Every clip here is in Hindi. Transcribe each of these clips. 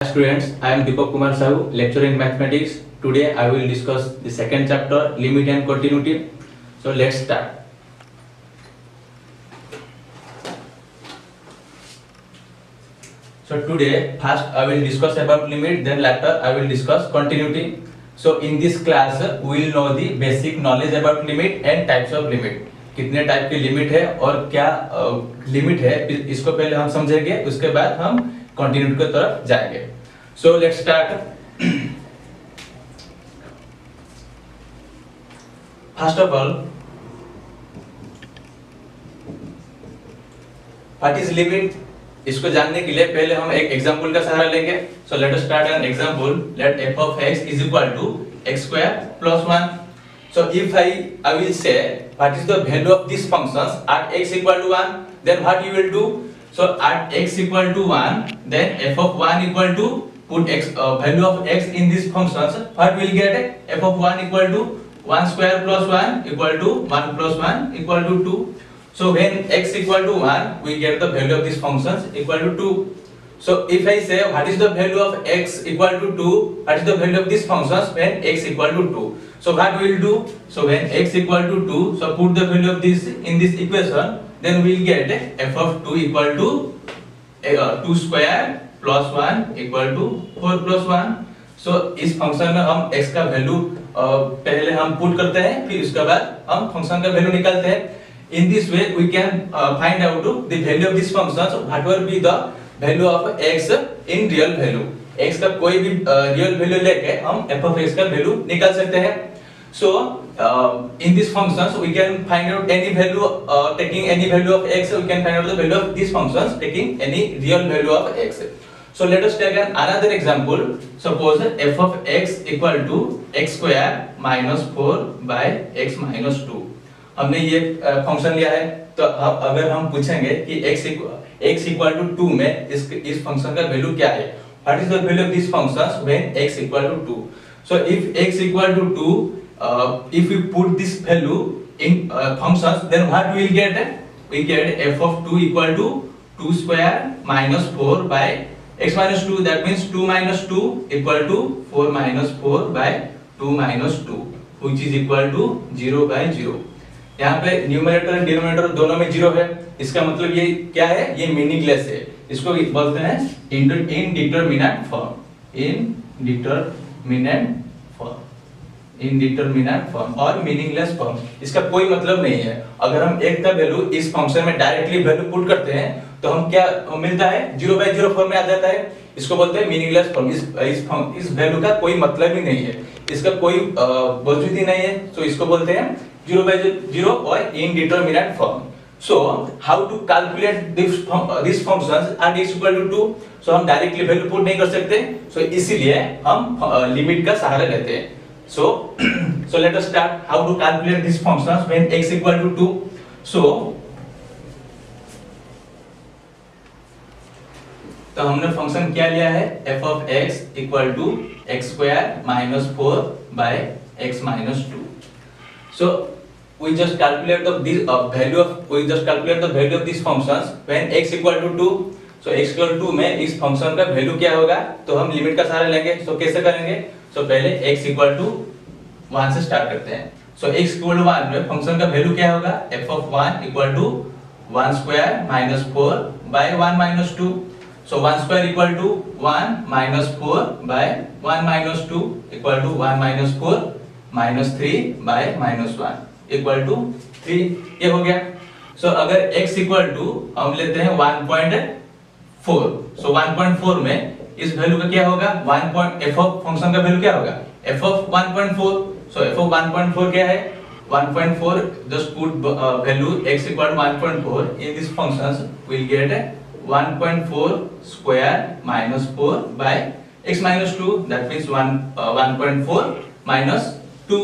Students, I am Deepak Kumar Sahu, lecturer in mathematics. Today I will discuss the second chapter, limit and continuity. So let's start. So today first I will discuss about limit, then later I will discuss continuity. So in this class we will know the basic knowledge about limit and types of limit. कितने टाइप की लिमिट है और क्या लिमिट है इसको पहले हम समझेंगे, उसके बाद हम कंटिन्यूटी की तरफ जाएंगे. So let's start. First of all, what is limit? इसको जानने के लिए पहले हम एक एग्जांपल का सहारा लेंगे. So let us start an example. Let f of x is equal to x square plus 1. So if I will say what is the value of these functions at x equal to 1, then what you will do? So at x equal to 1, then f of 1 equal to put x value of x in these functions. What will get? F of 1 equal to 1 square plus 1 equal to 1 plus 1 equal to 2. So when x equal to 1, we get the value of these functions equal to 2. So if I say what is the value of x equal to 2, what is the value of these functions when x equal to 2? So what we will do? So when x equal to 2, so put the value of this in this equation, then we will get f of 2 equal to 2 square plus 1 equal to 4 plus 1. So इस फंक्शन में हम x का वैल्यू पहले हम पुट करते हैं, फिर उसके बाद हम फंक्शन का वैल्यू निकालते हैं. In this way we can find out the value of this function. So whatever be the value of x in real value, x का कोई भी रियल वैल्यू लेके हम f of x का वैल्यू निकाल सकते हैं. So in this functions we can find out any value, taking any value of x, we can find out the value of these functions taking any real value of x. So let us take another example. Suppose f of x equal to x square minus 4 by x minus 2. हमने ये फंक्शन लिया है, तो अगर हम पूछेंगे कि x equal to 2 में इस फंक्शन का वैल्यू क्या है, what is the value of these functions when x equal to 2? So if x equal to 2, if we put this value in functions, then what we will get? We get f of 2 equal to 2 square minus 4 by x minus 2. That means 2 minus 2 equal to 4 minus 4 by 2 minus 2, which is equal to 0 by 0. यहाँ पे न्यूमरेटर डिनोमिनेटर दोनों में 0 है. इसका मतलब ये क्या है? ये मीनिंगलेस है. इसको बोलते हैं इनडिटरमिनेट फॉर्म. इनडिटरमिनेट फॉर्म और मीनिंगलेस फॉर्म. इसका कोई मतलब नहीं है. अगर हम एक का वैल्यू इस फंक्शन में डायरेक्टली वैल्यू पुट करते हैं तो हम क्या मिलता है? 0 by 0 फॉर्म में आ जाता है. इसको बोलते हैं मीनिंगलेस फॉर्म. इस वैल्यू का कोई मतलब ही नहीं है, इसका कोई वजूद ही नहीं है. तो इसको बोलते हैं 0 by 0 or indeterminate form. So how to calculate these functions at x equal to 2? So हम डायरेक्टली वैल्यू पुट नहीं कर सकते, so इसीलिए हम लिमिट का सहारा लेते हैं. So let us start how to calculate these functions when x equal to 2. So तो हमने फंक्शन क्या लिया है? f of x equal to x square minus 4 by x minus 2. So we just calculate the value of these functions when x equal to 2. So x equal to 2 में इस फंक्शन का वैल्यू क्या होगा? तो हम लिमिट का सहारा लेंगे. So कैसे करेंगे? So पहले x equal to 1 से स्टार्ट करते हैं. So x equal to 1 में फंक्शन का वैल्यू क्या होगा? f of 1 equal to 1 square minus 4 by 1 minus 2. So 1 square equal to 1 minus 4 by 1 minus 2 equal to 1 minus 4 minus 3 by minus 1 equal to 3. ये हो गया. So अगर x equal to हम लेते हैं 1.4. So 1.4 में इस वैल्यू का क्या होगा? f of फंक्शन का वैल्यू क्या होगा? f of 1.4. So f of 1.4 क्या है? 1.4. just put value x equal to 1.4 in this functions, we'll get 1.4 square minus 4 by x minus 2. That means 1.4 minus 2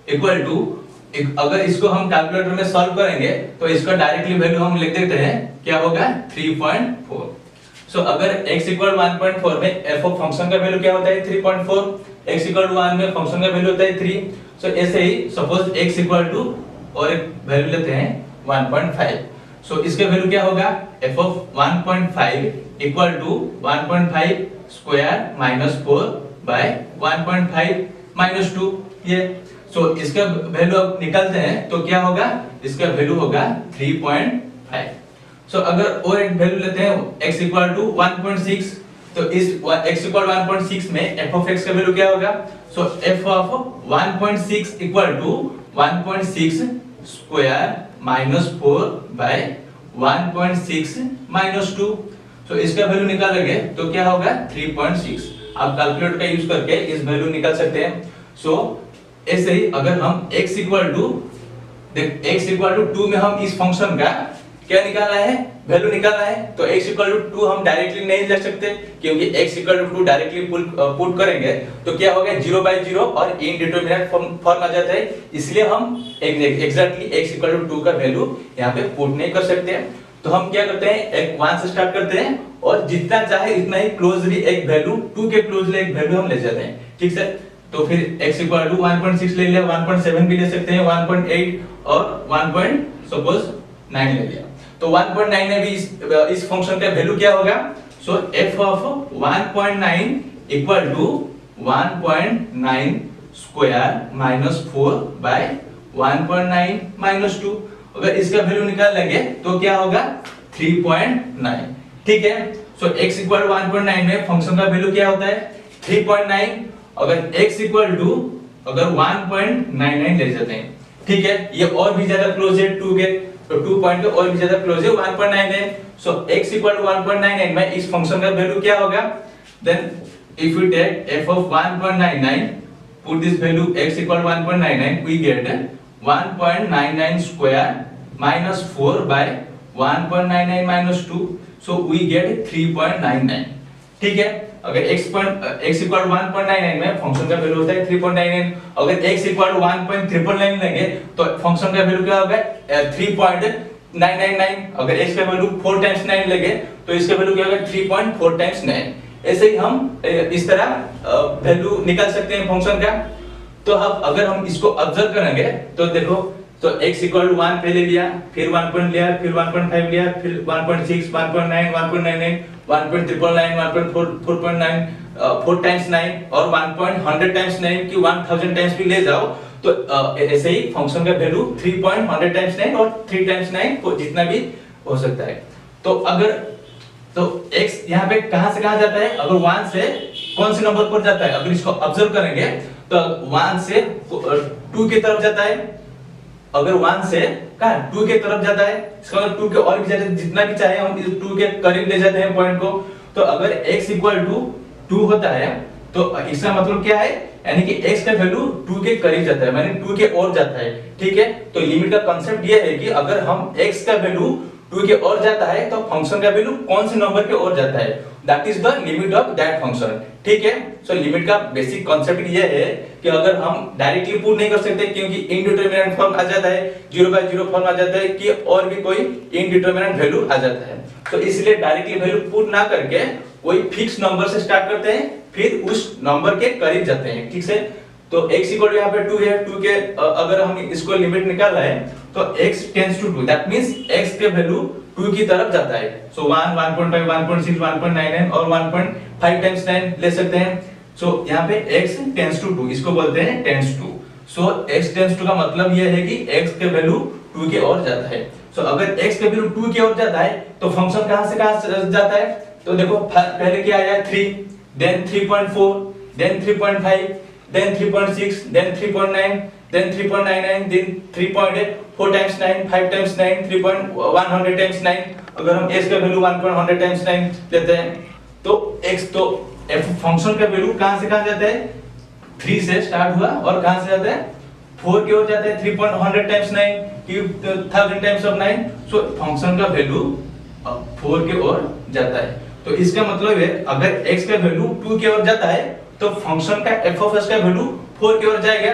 equal to, अगर इसको हम कैलकुलेटर में सॉल्व करेंगे तो इसका डायरेक्टली वैल्यू हम लिख देते हैं, क्या होगा? 3.4. सो अगर x इक्वल 1.4 में f ऑफ फंक्शन का वैल्यू क्या होता है? 3.4. x इक्वल 1 में फंक्शन का वैल्यू होता है 3. सो ऐसे ही सपोज x इक्वल टू और एक वैल्यू लेते हैं 1.5. सो इसका वैल्यू क्या होगा, f of 1.5 equal to 1.5 square minus 4 by 1.5 minus 2 ये। सो इसका वैल्यू अब निकालते हैं तो क्या होगा, इसका वैल्यू होगा 3.5। सो अगर और एक वैल्यू लेते हैं x इक्वल टू 1.6, तो इस x इक्वल 1.6 में f of x का वैल्यू क्या होगा, so f of 1.6 equal to 1.6 square minus 4 by 1.6 minus 2। So इसका वैल्यू निकालेंगे तो क्या होगा 3.6। आप कैलकुलेटर का यूज करके इस वैल्यू निकाल सकते हैं। सो ऐसे ही अगर हम x इक्वल टू 2 में हम इस फंक्शन का क्या निकालना है, वैल्यू निकालना है, तो x इक्वल टू 2 हम डायरेक्टली नहीं ले सकते क्योंकि x equal to 2 directly put करेंगे तो क्या होगा 0 बाय 0 और इनडिटरमिनेट फॉर्म आ जाता है, इसलिए हम एग्जैक्टली x इक्वल टू 2 का वैल्यू यहाँ पे पुट नहीं कर सकते। तो हम क्या करते हैं, एक 1 से स्टार्ट करते हैं और जितना चाहे इतना ही क्लोजली एक वैल्यू 2 के क्लोजली एक वैल्यू हम ले जाते हैं, ठीक है। तो फिर x इक्वल टू 1.6 ले लिया, 1.7 भी ले सकते हैं, 1.8 और 1.9 ले लिया। तो 1.9 में भी इस फंक्शन का वैल्यू क्या होगा, so f of 1.9 equal to 1.9 square minus 4 by 1.9 minus 2। अगर इसका वैल्यू निकाल लेंगे तो क्या होगा 3.9, ठीक है। सो x इक्वल 1.9 में फंक्शन का वैल्यू क्या होता है 3.9। अगर x इक्वल टू अगर 1.99 ले जाते हैं, ठीक है, ये और भी ज्यादा क्लोज है 2 के, तो 2 पॉइंट के और भी ज्यादा क्लोज है 1.9 है। सो x इक्वल टू 1.99 में इस फंक्शन का वैल्यू क्या होगा, then if you take f of 1.99 put this value x equal to 1.99 we get 1.99 square minus 4 by 1.99 minus 2, so we get 3.99, ठीक है। अगर x equal to 1.99 में फंक्शन का वैल्यू होता है 3.99, अगर x equal to 1.999 लेंगे तो फंक्शन का वैल्यू क्या होगा 3.999। अगर x का वैल्यू 4 टाइम्स 9 लेंगे तो इसका वैल्यू क्या होगा 3.4 टाइम्स 9। ऐसे ही हम इस तरह वैल्यू निकाल सकते हैं फंक्शन का। तो अब अगर हम इसको ऑब्जर्व करेंगे तो देखो, तो x इक्वल टू 1 पहले लिया, फिर 1 पॉइंट लिया, फिर 1.5 लिया, फिर 1.6, 1.9, 1.99, 1.999, 1.449, 4 टाइम्स 9 और 1.100 टाइम्स 9 की 1000 टाइम्स भी ले जाओ तो ऐसे ही फंक्शन का वैल्यू 3.100 टाइम्स 9 और 3 टाइम्स 9 को जितना भी हो सकता है। तो अगर तो x यहाँ पे कहां से कहां जाता है, अगर 1 से कौन से नंबर पर जाता है, अगर इसको ऑब्जर्व करेंगे तो 1 से 2 की तरफ जाता है। अगर 1 से कहां 2 के तरफ जाता है, इसका मतलब 2 के और भी ज्यादा जितना भी चाहे हम इस 2 के करीब ले जाते हैं पॉइंट को। तो अगर x इक्वल टू 2 होता है तो इसका मतलब क्या है, यानी कि x का वैल्यू 2 के करीब जाता है, माने 2 के और जाता है, ठीक है। तो लिमिट का कांसेप्ट ये है कि अगर हम x का वैल्यू 2 के और जाता है तो फंक्शन का वैल्यू कौन से नंबर के और जाता है, that is the limit of that function, ठीक है। सो लिमिट का बेसिक कांसेप्ट ये है कि अगर हम डायरेक्टली पुट नहीं कर सकते क्योंकि इनडिटरमिनेट फॉर्म आ जाता है, 0 बाय 0 फॉर्म आ जाता है कि और भी कोई इनडिटरमिनेट वैल्यू आ जाता है, तो इसलिए डायरेक्टली वैल्यू पुट ना करके कोई फिक्स नंबर से स्टार्ट करते हैं, फिर उस नंबर के करीब जाते हैं, ठीक है। तो x इक्वल टू यहाँ पे 2 है, 2 के अगर हम इसको लिमिट निकालना है तो x tends to 2, that means x के वैल्यू 2 की तरफ जाता है। सो 1, 1.5, 1.6, 1.99 और 1.5 टाइम्स 9 ले सकते हैं। सो यहाँ पे x टेंड्स टू 2, इसको बोलते हैं tends to. So x tends to का मतलब ये है कि x के वैल्यू 2 के और जाता है। सो अगर x के वैल्यू 2 के और जाता है तो फंक्शन कहां से कहां जाता है, तो देखो पहले क्या आया 3, then 3.4, then 3.5, then 3.6, then 3.9, then 3.99, then 3.8, 4 times 9, 5 times 9, 3.100 times 9। अगर हम x का वैल्यू 1.100 times 9 लेते हैं तो x तो f फंक्शन का वैल्यू कहां से कहां जाता है, 3 से स्टार्ट हुआ और कहां से जाता है 4 की ओर जाता है, 3.100 times 9 की 1000 times of 9। सो फंक्शन का वैल्यू 4 की ओर जाता है। तो इसका मतलब है अगर x का वैल्यू 2 की ओर जाता है तो फंक्शन का f of s का वैल्यू 4 की ओर जाएगा।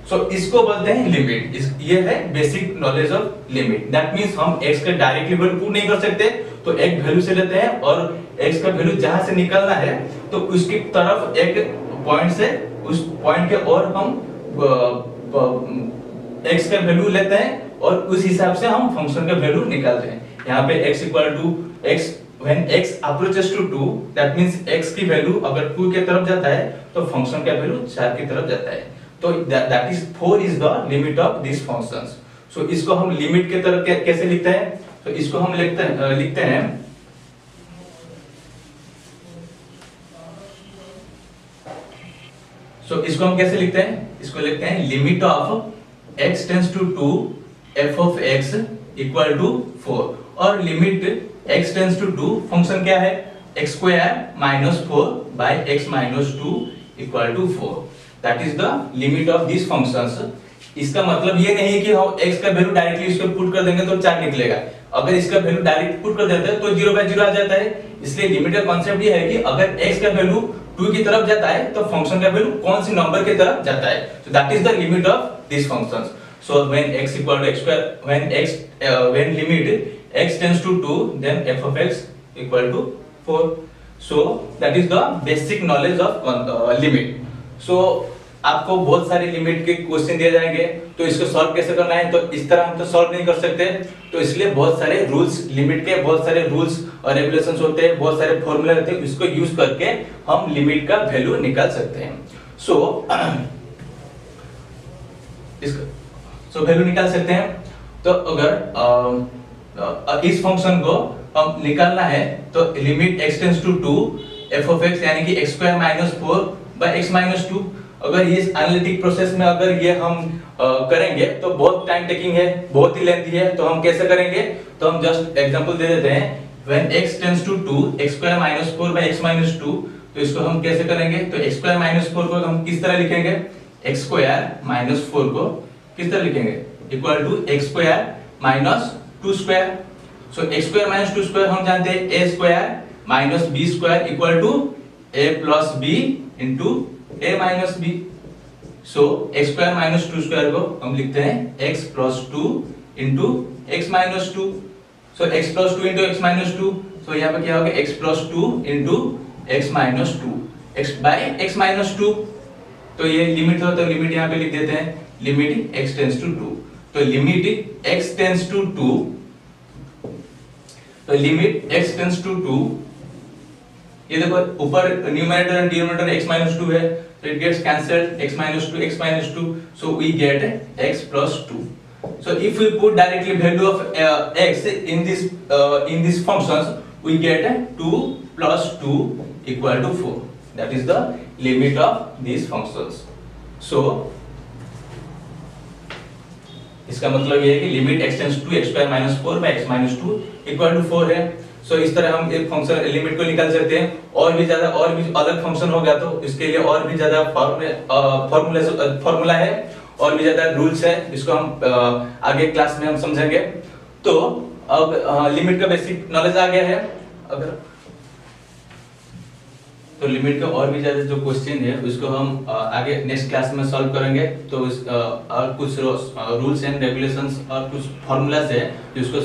सो इसको बोलते हैं लिमिट। ये है basic knowledge of limit. That means हम x का डायरेक्टली वैल्यू पुट नहीं कर सकते, तो एक वैल्यू से लेते हैं और x का वैल्यू जहां से निकलना है तो उसकी तरफ एक पॉइंट से उस पॉइंट के और हम x का वैल्यू लेते हैं और उस हिसाब से हम फंक्शन का वैल्यू निकालते हैं। यहाँ पे x equal to x when x approaches to 2 that means x की वैल्यू अगर 2 की तरफ जाता है तो फंक्शन का वैल्यू 4 की तरफ जाता है, तो that is 4 is the limit of these functions. So इसको हम लिमिट के तरफ कैसे लिखते हैं, तो इसको हम लिखते हैं इसको हम कैसे लिखते हैं, इसको लिखते हैं limit of x tends to 2 f of x equal to 4 और limit x tends to 2 function क्या है x square minus 4 by x minus 2 equal to 4, that is the limit of this functions. इसका मतलब ये नहीं है कि हम x का वैल्यू डायरेक्टली इसको पुट कर देंगे तो 4 निकलेगा, अगर इसका वैल्यू डायरेक्ट पुट कर देते हैं तो 0 बाय 0 आ जाता है. इसलिए लिमिट का कांसेप्ट ये है कि अगर x का वैल्यू 2 की तरफ जाता है तो फंक्शन का वैल्यू कौन सी नंबर की तरफ जाता है, so that is the limit of this functions. So when x equal to x square when limit x tends to 2 then f of x equal to 4. So that is the basic knowledge of limit. So आपको बहुत सारे लिमिट के क्वेश्चन दिए जाएंगे, तो इसको सॉल्व कैसे करना है, तो इस तरह हम तो सॉल्व नहीं कर सकते, तो इसलिए बहुत सारे रूल्स, लिमिट के बहुत सारे रूल्स और रेगुलेशंस होते हैं, बहुत सारे फॉर्मूला रहते हैं, इसको यूज करके हम लिमिट का वैल्यू निकाल सकते हैं. सो वैल्यू निकाल सकते हैं. तो अगर इस फंक्शन को हम निकालना है तो limit x tends to 2 f of x यानी कि x square minus 4 by x minus 2. अगर ये एनालिटिक प्रोसेस में अगर ये हम करेंगे तो बहुत टाइम टेकिंग है, बहुत ही लेंथी है, तो हम कैसे करेंगे, तो हम जस्ट एग्जांपल दे देते हैं. When x tends to 2 x square minus 4 by x minus 2, तो इसको हम कैसे करेंगे, तो x स्क्वायर माइनस 4 को हम किस तरह लिखेंगे, x स्क्वायर माइनस 4 को किस तरह लिखेंगे, equal to x square minus 2 square. So x square minus 2 square हम जानते हैं a square minus b square equal to a plus b into a minus b. So x square minus 2 square को हम लिखते हैं x plus 2 into x minus 2. So x plus 2 into x minus 2, so यहाँ पे क्या होगा x plus 2 into x minus 2 x bye x minus 2. तो ये लिमिट हो तो लिमिट यहाँ पे लिख देते हैं लिमिट x टेंड्स टू 2. तो लिमिट x टेंड्स टू 2, तो लिमिट x टेंड्स टू 2, ये देखो ऊपर numerator and denominator x minus 2 है, so it gets cancelled, x minus 2, so we get x plus 2. So if we put directly value of x in this functions, we get 2 plus 2 equal to 4. That is the limit of these functions. So इसका मतलब ये है कि limit x tends to x square minus 4 by x minus 2 equal to 4 है. सो इस तरह हम एक फंक्शन लिमिट को निकाल सकते हैं. और भी अलग फंक्शन हो गया तो इसके लिए और भी ज्यादा फॉर्मूला है और भी ज्यादा रूल्स है, इसको हम आगे क्लास में हम समझेंगे. तो अब लिमिट का बेसिक नॉलेज आ गया है. अगर तो लिमिट का और भी ज्यादा जो क्वेश्चन है उसको हम आगे नेक्स्ट क्लास में सॉल्व करेंगे. तो और कुछ रूल्स एंड रेगुलेशंस और कुछ फॉर्मूलाज है जिसको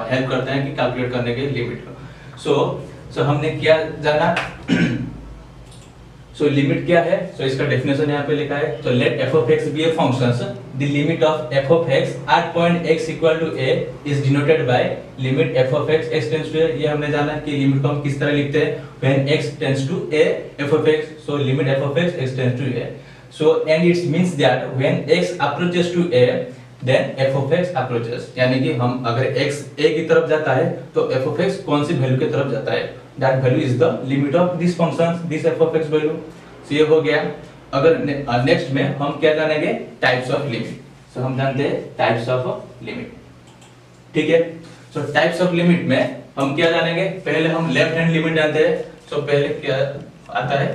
हेल्प करते हैं कि कैलकुलेट करने के लिमिट को. सो हमने क्या जाना, सो लिमिट क्या है, सो इसका डेफिनेशन यहाँ पे लिखा है. तो late f of x be a function, the limit of f of x at point x equal to a is denoted by limit f of x tends to a. ये हमने जाना कि लिमिट को हम किस तरह लिखते हैं, when x tends to a f of x, so limit f of x tends to a. So and it means that when x approaches to a then f of x approaches, यानी कि हम अगर x a की तरफ जाता है तो f of x कौन सी वैल्यू की तरफ जाता है, that value is the limit of this function, this f of x value. So ये हो गया. अगर नेक्स्ट में हम क्या जानेंगे, टाइप्स ऑफ लिमिट. सो हम जानते हैं टाइप्स ऑफ लिमिट, ठीक है. सो टाइप्स ऑफ लिमिट में हम क्या जानेंगे, पहले हम लेफ्ट हैंड लिमिट जानते हैं. सो पहले क्या आता है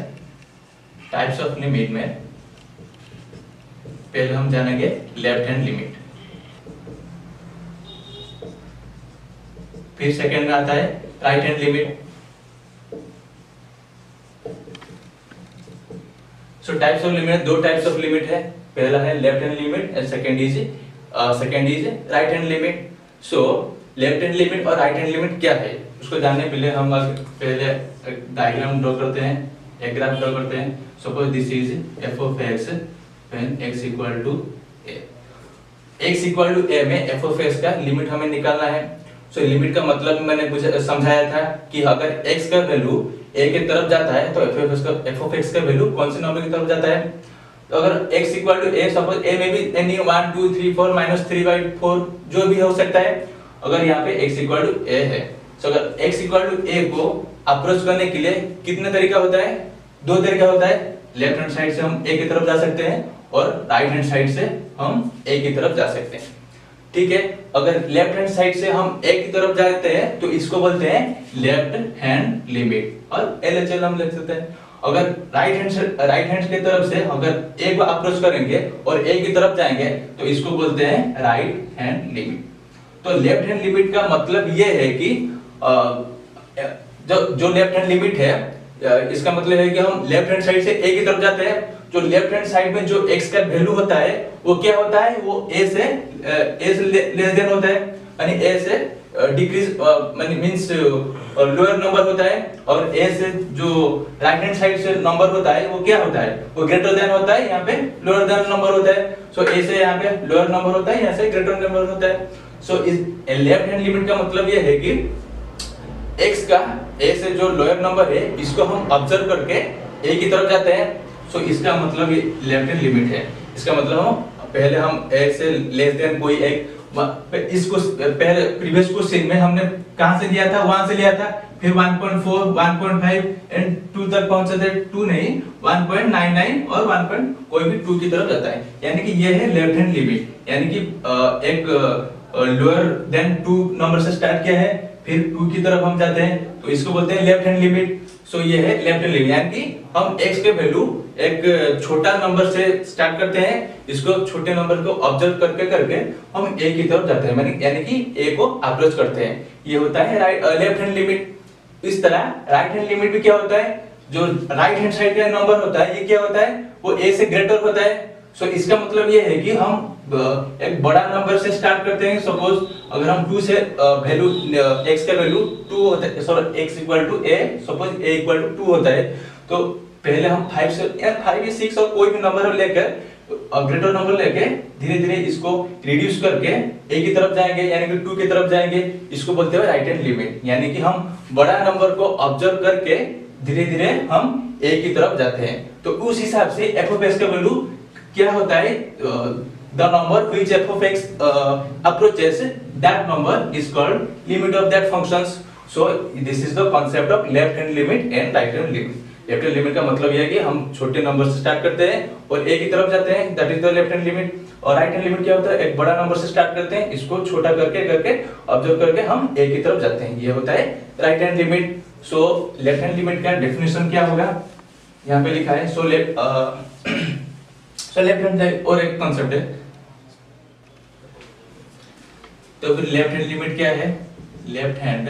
टाइप्स ऑफ लिमिट में, पहले हम जानेंगे लेफ्ट हैंड लिमिट. फिर सेकंड में आता है right hand limit. So types of limit, दो टाइप्स ऑफ लिमिट है. पहला है left hand limit and second is right hand limit. So left hand limit और राइट हैंड लिमिट क्या है उसको जानने के लिए हम पहले डायग्राम ड्रॉ करते हैं, एक ग्राफ ड्रॉ करते हैं. Suppose this is f of x when x equal to a. x equal to a में f of x का लिमिट हमें निकालना है. सो लिमिट का मतलब मैंने समझाया था कि अगर x का वैल्यू a की तरफ जाता है तो f ऑफ x का वैल्यू कौन से नंबर की तरफ जाता है। तो अगर x equal to a, suppose a में भी एनी 1 2 3 4 -3/4 जो भी हो सकता है। अगर यहाँ पे x इक्वल टू a है, तो अगर x इक्वल टू a को अप्रोच करने के लिए कितने तरीका होता है, दो तरीका होता है। लेफ्ट हैंड साइड से हम a की तरफ जा सकते हैं और राइट हैंड साइड से हम a की तरफ जा सकते हैं। ठीक है, अगर लेफ्ट हैंड साइड से हम a की तरफ जाते हैं तो इसको बोलते हैं लेफ्ट हैंड लिमिट और LHL हम लिख सकते हैं। अगर राइट हैंड की तरफ से अगर a को अप्रोच करेंगे और a की तरफ जाएंगे तो इसको बोलते हैं राइट हैंड लिमिट। तो लेफ्ट हैंड लिमिट का मतलब ये है कि जो लेफ्ट हैंड लिमिट है, इसका मतलब है कि हम लेफ्ट हैंड साइड से a की तरफ जाते हैं। जो लेफ्ट हैंड साइड में जो x का वैल्यू होता है वो क्या होता है, वो a से लेस देन होता है, यानी a से डिक्रीज मींस लोअर नंबर होता है, और a से जो राइट हैंड साइड से नंबर होता है वो क्या होता है, वो ग्रेटर देन होता है, यहाँ पे लोअर देन नंबर होता है। सो a से यहाँ पे लोअर नंबर होता है, यहाँ से ग्रेटर नंबर होता है। सो इस लेफ्ट हैंड लिमिट का मतलब ये है कि x का a से जो लोअर नंबर है इसको हम ऑब्जर्व करके a की तरफ जाते हैं। सो इसका मतलब ये लेफ्ट हैंड लिमिट है। इसका मतलब हम पहले हम a से लेस देन कोई एक, इसको पहले प्रीवियस क्वेश्चन में हमने कहां से लिया था, वहां से लिया था, फिर 1.4 1.5 एंड 2 तक पहुंचे थे, 2 नहीं 1.99 और 1. कोई भी 2 की तरफ जाता है, यानी कि ये है लेफ्ट हैंड लिमिट। यानी कि एक लोअर देन 2 नंबर से स्टार्ट किया है, फिर 2 की तरफ हम जाते हैं तो इसको बोलते हैं लेफ्ट हैंड लिमिट। सो ये है लेफ्ट हैंड लिमिट, यानी कि हम x के वैल्यू एक छोटा नंबर से स्टार्ट करते हैं, इसको छोटे नंबर को ऑब्जर्व करके करके हम a की तरफ जाते हैं, यानी कि a को अप्रोच करते हैं। ये होता है लेफ्ट हैंड लिमिट। इस तरह राइट हैंड लिमिट भी क्या होता है, जो राइट हैंड साइड का नंबर होता है ये क्या होता है, वो a से ग्रेटर होता है। सो इसका मतलब ये है कि हम एक बड़ा नंबर से स्टार्ट करते हैं। सपोज अगर हम 2 से वैल्यू x का वैल्यू 2 होता है, sorry x equal to a, suppose a equal to 2 होता है, तो पहले हम 5 से या 5 या 6 और कोई भी नंबर लेकर ग्रेटर नंबर लेके धीरे धीरे इसको रिड्यूस करके a की तरफ जाएंगे, यानी कि 2 की तरफ जाएंगे। इसको बोलते हैं राइट हैंड लिमिट, यानी कि हम बड़ा नंबर को ऑब्जर्व करके धीरे धीरे हम a की तरफ जाते हैं। तो उस हिसाब से f ऑफ x का वैल्यू क्या होता है, the number which f of x approaches that number is called limit of that functions. So this is the concept of left hand limit and right hand limit. Left hand limit का मतलब यह है कि हम छोटे नंबर से स्टार्ट करते हैं और a की तरफ जाते हैं, that is the left hand limit. और राइट हैंड लिमिट क्या होता है, एक बड़ा नंबर से स्टार्ट करते हैं, इसको छोटा करके करके ऑब्जर्व करके हम a की तरफ जाते हैं, ये होता है राइट हैंड लिमिट। सो लेफ्ट हैंड लिमिट का डेफिनेशन क्या होगा, यहाँ पे लिखा है। सो लेफ्ट हैंड और एक कांसेप्ट है, तो फिर लेफ्ट हैंड लिमिट क्या है, लेफ्ट हैंड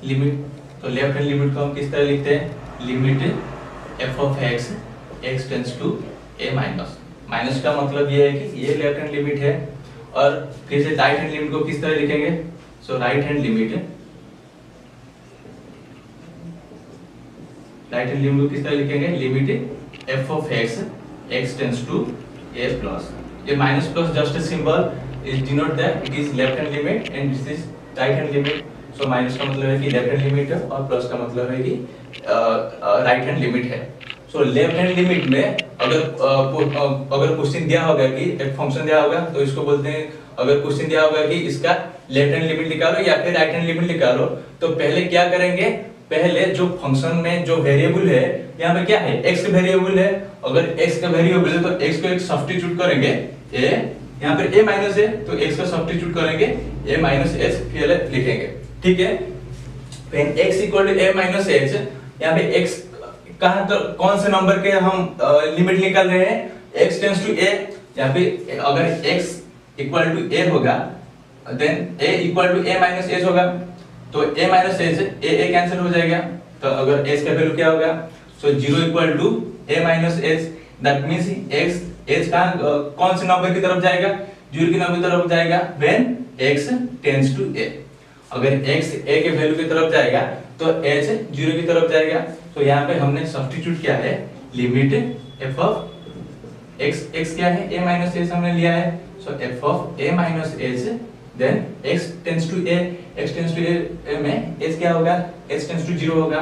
लिमिट। तो लेफ्ट हैंड लिमिट को हम किस तरह लिखते हैं, limit f of x x tends to a minus. Minus का मतलब ये है कि ये लेफ्ट हैंड लिमिट है। और फिर से राइट हैंड लिमिट को किस तरह लिखेंगे, सो राइट हैंड लिमिट को किस तरह लिखेंगे, limit f of x x tends to a plus. ये minus plus just a symbol is denote that it is left hand limit and this is right hand limit. So minus का मतलब है कि लेफ्ट हैंड लिमिट है और प्लस का मतलब है कि राइट हैंड लिमिट है। सो लेफ्ट हैंड लिमिट में अगर क्वेश्चन दिया होगा कि एक फंक्शन दिया होगा तो इसको बोलते हैं, अगर क्वेश्चन दिया होगा कि इसका लेफ्ट हैंड लिमिट निकालो या फिर राइट हैंड लिमिट निकालो, तो पहले क्या करेंगे, पहले जो फंक्शन में जो वेरिएबल है, यहाँ पे क्या है x का वेरिएबल है, अगर x का वेरिएबल है तो x को एक सब्स्टिट्यूट करेंगे a, यहाँ पे a माइनस है तो x का सब्स्टिट्यूट करेंगे a माइनस h फिर लिखेंगे, ठीक है। when x equal to a minus h, यहाँ पे x कहाँ तो कौन से नंबर के हम लिमिट निकाल रहे हैं, x टेंड्स टू a। यहाँ पे अगर x इक्वल टू a होगा then a equal to a minus h होगा, तो a minus h a cancel हो जाएगा, तो अगर h का वैल्यू क्या होगा, so 0 equal to a minus h, that means h का कौन से नंबर की तरफ जाएगा, 0 की नंबर की तरफ जाएगा when x tends to a। अगर x a के वैल्यू की तरफ जाएगा तो h 0 की तरफ जाएगा। तो यहाँ पे हमने सब्स्टिट्यूट किया है लिमिट f ऑफ x क्या है a माइनस h हमने लिया है, so f of a minus h then x tends to a में h क्या होगा, h टेंड्स टू 0 होगा,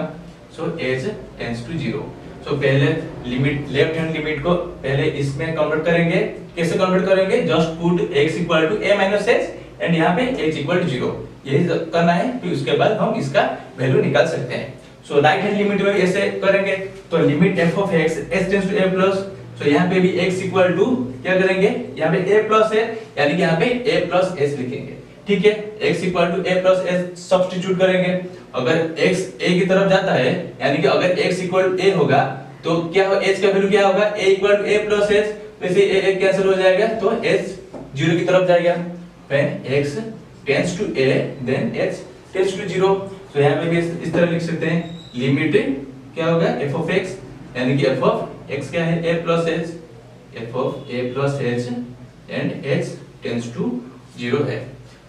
सो h टेंड्स टू 0। सो पहले लिमिट, लेफ्ट हैंड लिमिट को पहले इसमें कन्वर्ट करेंगे। कैसे कन्वर्ट करेंगे, just put x equal to a minus h and यहाँ पे h इक्वल टू 0, यही करना है। फिर उसके बाद हम इसका वैल्यू निकाल सकते हैं। सो राइट हैंड लिमिट में ऐसे करेंगे, तो limit f of x h tends to a plus, तो यहाँ पे भी x इक्वल टू क्या करेंगे, यहाँ पे a प्लस है, यानी कि यहाँ पे a प्लस s लिखेंगे, ठीक है। x equal to a plus s substitute करेंगे। अगर x a की तरफ जाता है, यानी कि अगर x इक्वल टू a होगा तो क्या हो, h का वैल्यू क्या होगा, a equal to a plus s, तो इसे a कैंसिल हो जाएगा, तो s 0 की तरफ जाएगा। when x tends to a then h tends to 0, तो यहाँ पे भी इस तरह लिख सकते हैं, लिमिट क्या होगा f ऑफ x, यानी कि f ऑफ x क्या है, a plus h, f of a plus h and h tends to 0 है।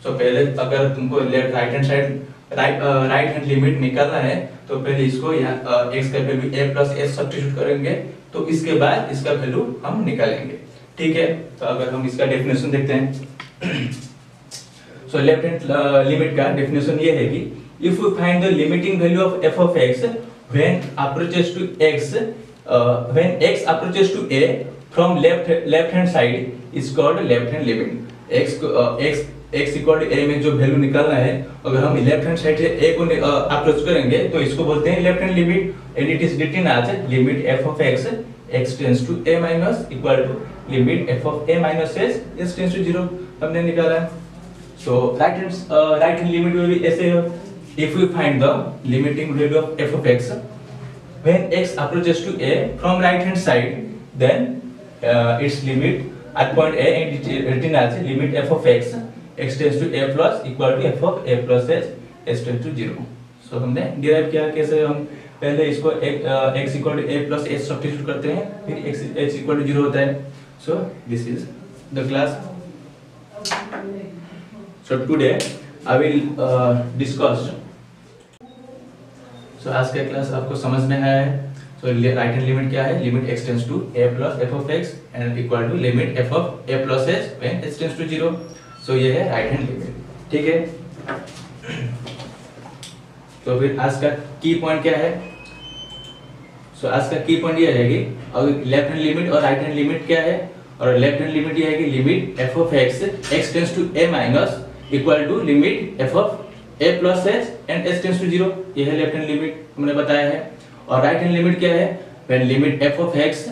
सो पहले अगर तुमको left right hand side right hand limit निकालना है, तो पहले इसको यहाँ x का value a plus s substitute करेंगे, तो इसके बाद इसका वैल्यू हम निकालेंगे, ठीक है। तो अगर हम इसका डेफिनेशन देखते हैं, सो लेफ्ट हैंड लिमिट का डेफिनेशन ये है कि if we find the limiting value of f of x when approaches to x, when x approaches to a from left hand side is called left hand limit. x equal to a में जो वैल्यू निकालना है, अगर हम लेफ्ट हैंड साइड से a को अप्रोच करेंगे तो इसको बोलते हैं left hand limit, and it is written as limit f of x x tends to a minus equal to limit f of a minus s s tends to 0 हमने निकाला है। सो राइट हैंड लिमिट में भी ऐसे है, if we find the limiting value of f of x when x approaches to a from right hand side, then its limit at point a and it is written as limit f of x x tends to a plus equal to f of a plus s s tends to 0। सो हमने डिराइव किया, कैसे हम पहले इसको x equal to a plus s substitute करते हैं, फिर h इक्वल टू 0 होता है। So this is the class. So today I will discuss, so आज का क्लास आपको समझ में आया है। सो राइट हैंड लिमिट क्या है, limit x tends to a plus f of x and equal to limit f of a plus s when h tends to 0। So ये है राइट हैंड लिमिट, ठीक है। तो फिर आज का की पॉइंट क्या है, सो आज का की पॉइंट ये है कि अगर लेफ्ट हैंड लिमिट और राइट हैंड लिमिट क्या है, और लेफ्ट हैंड लिमिट ये है कि limit f of x x tends to a minus equal to limit f of a plus s and s tends to 0, ये है लेफ्ट हैंड लिमिट हमने बताया है। और राइट हैंड लिमिट क्या है, when limit f of x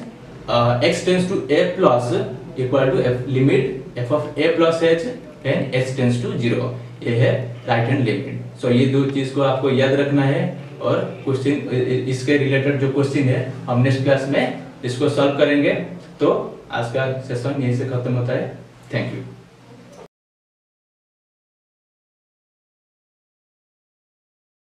x tends to a plus equal to limit f of a plus h and s tends to 0, ये है राइट हैंड लिमिट। सो ये दो चीज को आपको याद रखना है, और क्वेश्चन इसके रिलेटेड जो क्वेश्चन है हम नेक्स्ट क्लास में इसको सॉल्व करेंगे। तो आज का सेशन यहीं से खत्म होता है। Thank you.